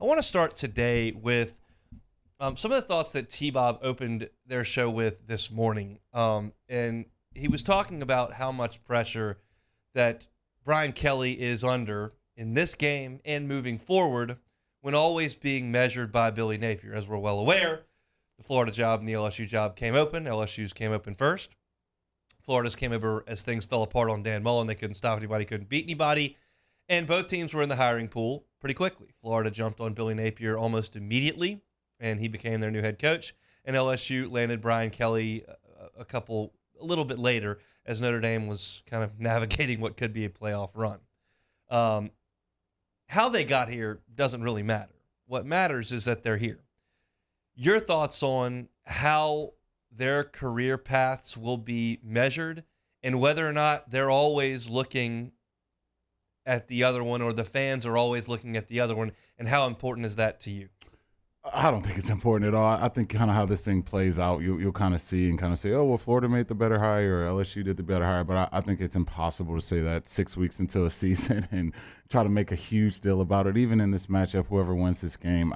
I want to start today with some of the thoughts that T-Bob opened their show with this morning. And he was talking about how much pressure that Brian Kelly is under in this game and moving forward when always being measured by Billy Napier. As we're well aware, the Florida job and the LSU job came open. LSU's came open first. Florida's came over as things fell apart on Dan Mullen. They couldn't stop anybody, couldn't beat anybody. And both teams were in the hiring pool pretty quickly. Florida jumped on Billy Napier almost immediately, and he became their new head coach. And LSU landed Brian Kelly a little bit later as Notre Dame was kind of navigating what could be a playoff run. How they got here doesn't really matter. What matters is that they're here. Your thoughts on how their career paths will be measured and whether or not they're always looking at the other one or the fans are always looking at the other one, and how important is that to you? I don't think it's important at all. I think kind of how this thing plays out, you'll kind of see and kind of say, oh, well, Florida made the better hire or LSU did the better hire. But I think it's impossible to say that 6 weeks into a season and try to make a huge deal about it. Even in this matchup, whoever wins this game,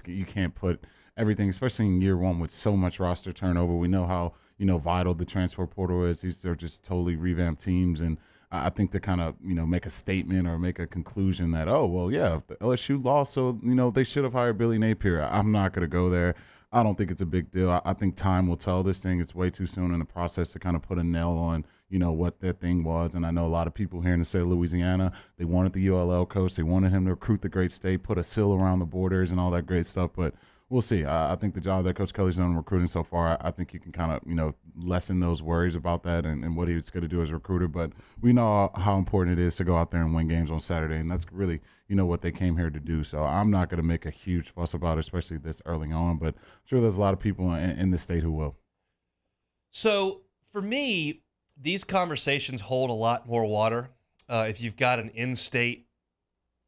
you can't put everything, especially in year one with so much roster turnover. We know how, vital the transfer portal is. These are just totally revamped teams. And I think to kind of, make a statement or make a conclusion that, oh, well, yeah, if the LSU lost, so, they should have hired Billy Napier. I'm not going to go there. I don't think it's a big deal. I think time will tell this thing. It's way too soon in the process to kind of put a nail on, what that thing was. And I know a lot of people here in the state of Louisiana, they wanted the ULL coach. They wanted him to recruit the great state, put a seal around the borders and all that great stuff. But we'll see. I think the job that Coach Kelly's done in recruiting so far, I think you can kind of, lessen those worries about that and what he's going to do as a recruiter. But we know how important it is to go out there and win games on Saturday, and that's really, what they came here to do. So I'm not going to make a huge fuss about it, especially this early on. But I'm sure there's a lot of people in the state who will. So for me, these conversations hold a lot more water if you've got an in-state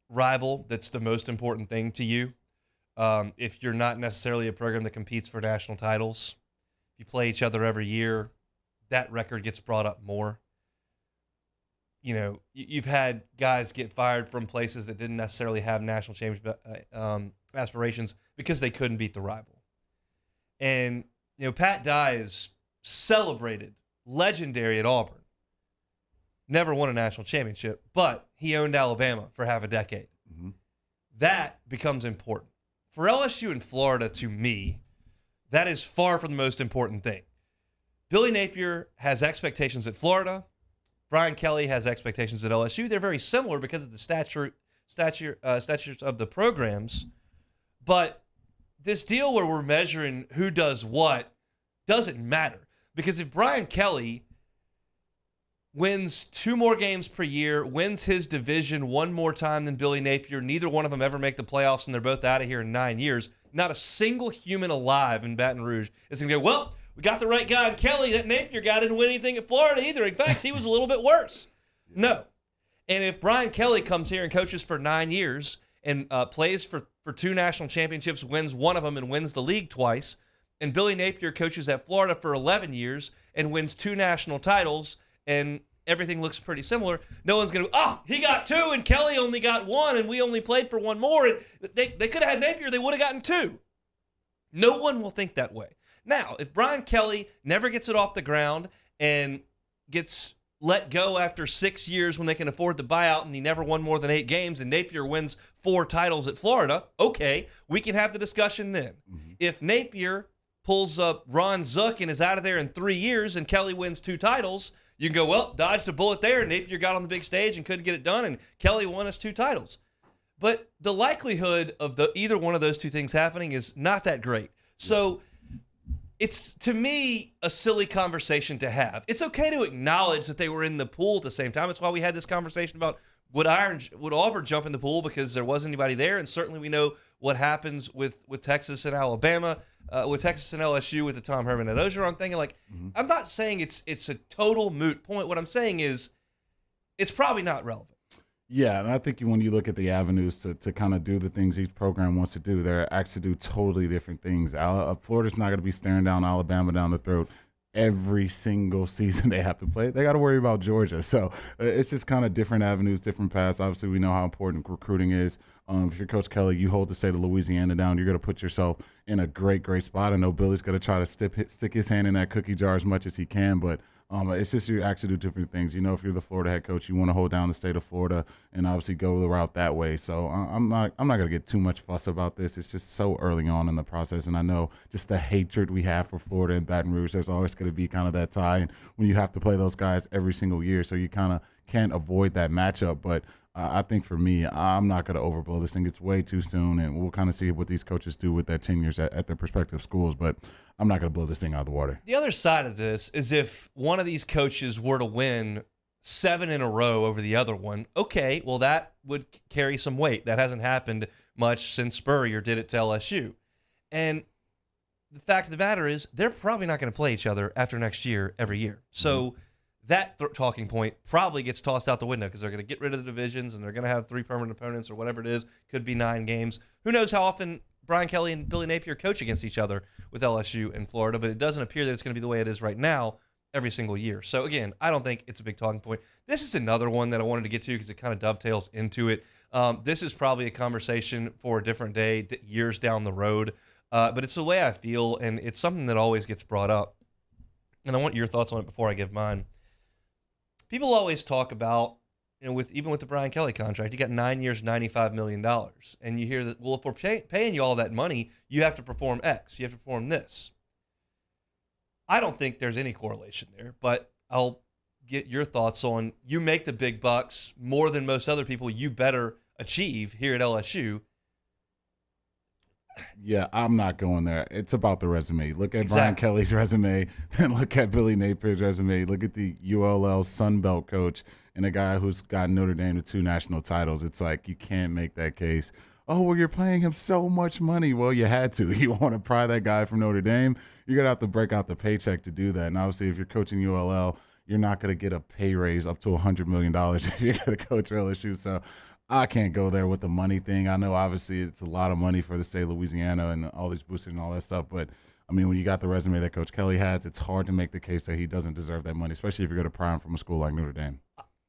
rival that's the most important thing to you. If you're not necessarily a program that competes for national titles, if you play each other every year, that record gets brought up more. You've had guys get fired from places that didn't necessarily have national championship aspirations because they couldn't beat the rival. And, Pat Dye is celebrated, legendary at Auburn. Never won a national championship, but he owned Alabama for half a decade. Mm-hmm. That becomes important. For LSU and Florida, to me, that is far from the most important thing. Billy Napier has expectations at Florida. Brian Kelly has expectations at LSU. They're very similar because of the statutes of the programs. But this deal where we're measuring who does what doesn't matter. Because if Brian Kelly wins 2 more games per year, wins his division 1 more time than Billy Napier, neither one of them ever make the playoffs, and they're both out of here in 9 years, not a single human alive in Baton Rouge is going to go, well, we got the right guy in Kelly. That Napier guy didn't win anything at Florida either. In fact, he was a little bit worse. No. And if Brian Kelly comes here and coaches for 9 years and plays for 2 national championships, wins one of them and wins the league twice, and Billy Napier coaches at Florida for 11 years and wins 2 national titles, and everything looks pretty similar, no one's going to, he got 2 and Kelly only got 1 and we only played for 1 more. And they could have had Napier, they would have gotten 2. No one will think that way. Now, if Brian Kelly never gets it off the ground and gets let go after 6 years when they can afford the buyout and he never won more than 8 games and Napier wins 4 titles at Florida, okay, we can have the discussion then. Mm-hmm. If Napier pulls up Ron Zook and is out of there in 3 years and Kelly wins 2 titles, you can go, well, dodged a bullet there. Napier got on the big stage and couldn't get it done, and Kelly won us 2 titles. But the likelihood of either one of those 2 things happening is not that great. So it's, to me, a silly conversation to have. It's okay to acknowledge that they were in the pool at the same time. It's why we had this conversation about would Auburn jump in the pool because there wasn't anybody there, and certainly we know what happens with Texas and Alabama, with Texas and LSU with the Tom Herman and Ogeron thing. Like, I'm not saying it's a total moot point. What I'm saying is it's probably not relevant. Yeah, and I think when you look at the avenues to kind of do the things each program wants to do, they're actually do totally different things. Florida's not going to be staring down Alabama down the throat. every single season they have to play. They got to worry about Georgia. So it's just kind of different avenues, different paths. Obviously, we know how important recruiting is. If you're Coach Kelly, you hold the state of Louisiana down, you're going to put yourself in a great, great spot. I know Billy's going to try to stick his hand in that cookie jar as much as he can, but it's just you actually do different things. If you're the Florida head coach, you want to hold down the state of Florida and obviously go the route that way. So I'm not going to get too much fuss about this. It's just so early on in the process, and I know just the hatred we have for Florida and Baton Rouge. There's always going to be kind of that tie, and when you have to play those guys every single year, so you kind of can't avoid that matchup. But I think for me, I'm not going to overblow this thing. It's way too soon, and we'll kind of see what these coaches do with their tenures at their respective schools. But I'm not going to blow this thing out of the water. The other side of this is if one of these coaches were to win 7 in a row over the other one, okay, well, that would carry some weight. That hasn't happened much since Spurrier did it to LSU. And the fact of the matter is they're probably not going to play each other after next year every year. So that talking point probably gets tossed out the window because they're going to get rid of the divisions and they're going to have 3 permanent opponents or whatever it is. Could be 9 games. Who knows how often Brian Kelly and Billy Napier coach against each other with LSU and Florida, but it doesn't appear that it's going to be the way it is right now every single year. So, again, I don't think it's a big talking point. This is another one that I wanted to get to because it kind of dovetails into it. This is probably a conversation for a different day, years down the road, but it's the way I feel, and it's something that always gets brought up. And I want your thoughts on it before I give mine. People always talk about, even with the Brian Kelly contract, you got 9 years, $95 million. And you hear that, well, if we're paying you all that money, you have to perform X. You have to perform this. I don't think there's any correlation there, but I'll get your thoughts on, you make the big bucks more than most other people, you better achieve here at LSU. Yeah, I'm not going there. It's about the resume. Look at Brian Kelly's resume, then look at Billy Napier's resume. Look at the ULL Sun Belt coach and a guy who's got Notre Dame to 2 national titles. It's like you can't make that case. Oh, well, you're paying him so much money. Well, you had to. You want to pry that guy from Notre Dame, you're going to have to break out the paycheck to do that. And obviously, if you're coaching ULL, you're not going to get a pay raise up to $100 million if you're going to coach LSU. So I can't go there with the money thing. I know obviously it's a lot of money for the state of Louisiana and all these boosters and all that stuff. But, I mean, when you got the resume that Coach Kelly has, it's hard to make the case that he doesn't deserve that money, especially if you're going to pry him from a school like Notre Dame.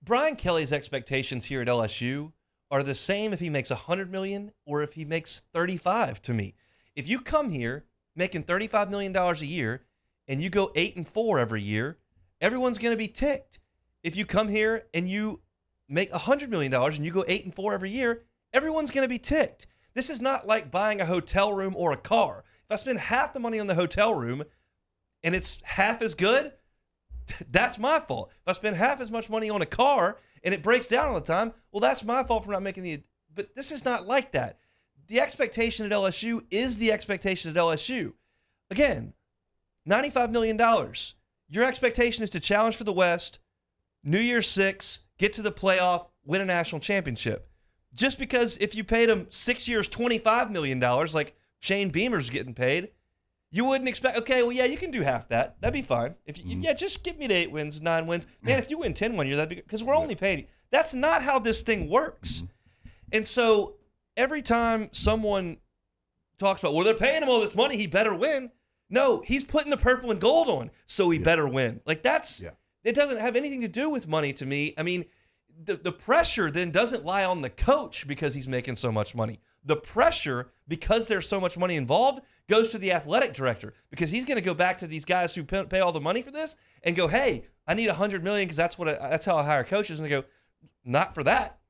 Brian Kelly's expectations here at LSU are the same if he makes $100 million or if he makes $35 to me. If you come here making $35 million a year and you go 8-4 every year, everyone's going to be ticked. If you come here and you make $100 million and you go 8-4 every year, everyone's going to be ticked. This is not like buying a hotel room or a car. If I spend half the money on the hotel room and it's half as good, that's my fault. If I spend half as much money on a car and it breaks down all the time, well, that's my fault for not making the. But this is not like that. The expectation at LSU is the expectation at LSU. Again, $95 million. Your expectation is to challenge for the West, New Year's 6, get to the playoff, win a national championship. Just because if you paid him 6 years, $25 million, like Shane Beamer's getting paid, you wouldn't expect, okay, well, yeah, you can do half that. That'd be fine. If yeah, just get me to 8 wins, 9 wins. Man, if you win 10 one year, that'd be good. Because we're only paying you. That's not how this thing works. And so every time someone talks about, well, they're paying him all this money, he better win. No, he's putting the purple and gold on, so he better win. Like that's, it doesn't have anything to do with money to me. I mean, the pressure then doesn't lie on the coach because he's making so much money. The pressure, because there's so much money involved, goes to the athletic director because he's going to go back to these guys who pay all the money for this and go, hey, I need $100 million because that's how I hire coaches. And they go, not for that.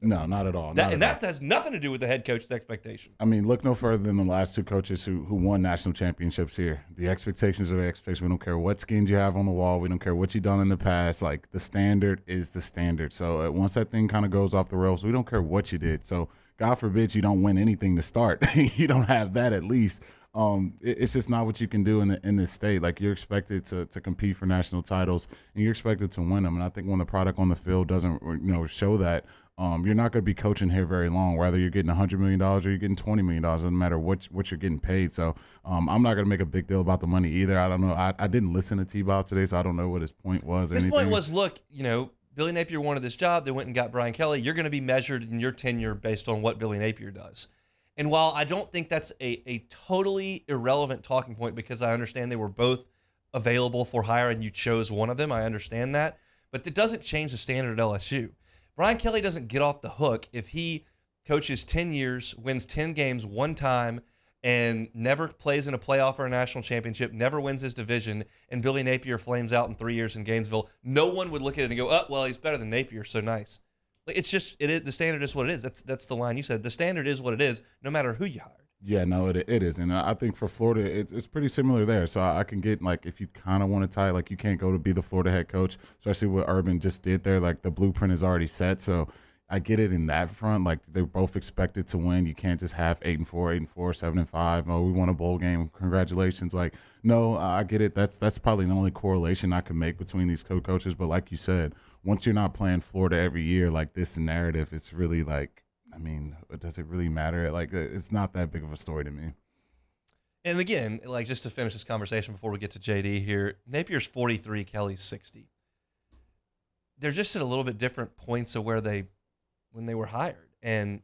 No, not at all. That has nothing to do with the head coach's expectation. I mean, look no further than the last 2 coaches who won national championships here. The expectations are the expectations. We don't care what skins you have on the wall. We don't care what you've done in the past. Like, the standard is the standard. So once that thing kind of goes off the rails, we don't care what you did. So God forbid you don't win anything to start. You don't have that at least. It's just not what you can do in this state. Like, you're expected to compete for national titles, and you're expected to win them. And I think when the product on the field doesn't, show that, you're not going to be coaching here very long. Whether you're getting $100 million or you're getting $20 million, doesn't matter what you're getting paid. So I'm not going to make a big deal about the money either. I don't know. I didn't listen to T-Bob today, so I don't know what his point was. His point was, look, Billy Napier wanted this job. They went and got Brian Kelly. You're going to be measured in your tenure based on what Billy Napier does. And while I don't think that's a totally irrelevant talking point because I understand they were both available for hire and you chose one of them. I understand that. But it doesn't change the standard at LSU. Brian Kelly doesn't get off the hook if he coaches 10 years, wins 10 games one time, and never plays in a playoff or a national championship, never wins his division, and Billy Napier flames out in 3 years in Gainesville. No one would look at it and go, oh, well, he's better than Napier, so nice. It's just, the standard is what it is. That's the line you said. The standard is what it is, no matter who you hired. Yeah, no, it is. And I think for Florida, it's pretty similar there. So I can get, like, if you kind of want to tie, like, you can't go to be the Florida head coach, especially what Urban just did there. Like, the blueprint is already set. So I get it in that front. Like, they're both expected to win. You can't just have 8-4, 7-5. Oh, we won a bowl game. Congratulations. Like, no, I get it. That's probably the only correlation I can make between these coaches. But like you said, once you're not playing Florida every year, like, this narrative, it's really like, I mean, does it really matter? Like, it's not that big of a story to me. And again, like, just to finish this conversation before we get to JD here, Napier's 43, Kelly's 60. They're just at a little bit different points of when they were hired. And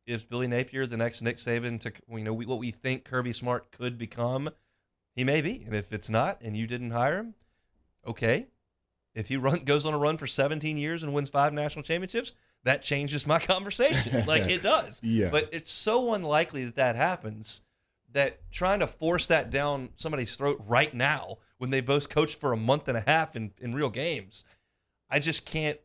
is Billy Napier the next Nick Saban to, what we think Kirby Smart could become? He may be. And if it's not and you didn't hire him, okay. If he goes on a run for 17 years and wins 5 national championships, that changes my conversation. Like, it does. Yeah. But it's so unlikely that happens that trying to force that down somebody's throat right now when they both coached for a month and a half in real games, I just can't.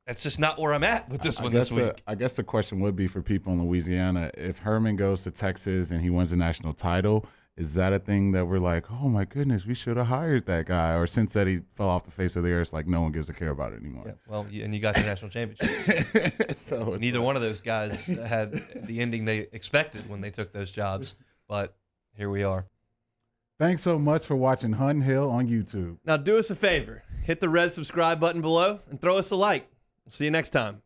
That's just not where I'm at with this one this week. I guess the question would be for people in Louisiana, if Herman goes to Texas and he wins a national title, is that a thing that we're like, oh, my goodness, we should have hired that guy? Or since that he fell off the face of the earth, it's like no one gives a care about it anymore. Yeah, well, and you got the national championship. So neither one of those guys had the ending they expected when they took those jobs, but here we are. Thanks so much for watching Hunt and Hill on YouTube. Now do us a favor. Hit the red subscribe button below and throw us a like. We'll see you next time.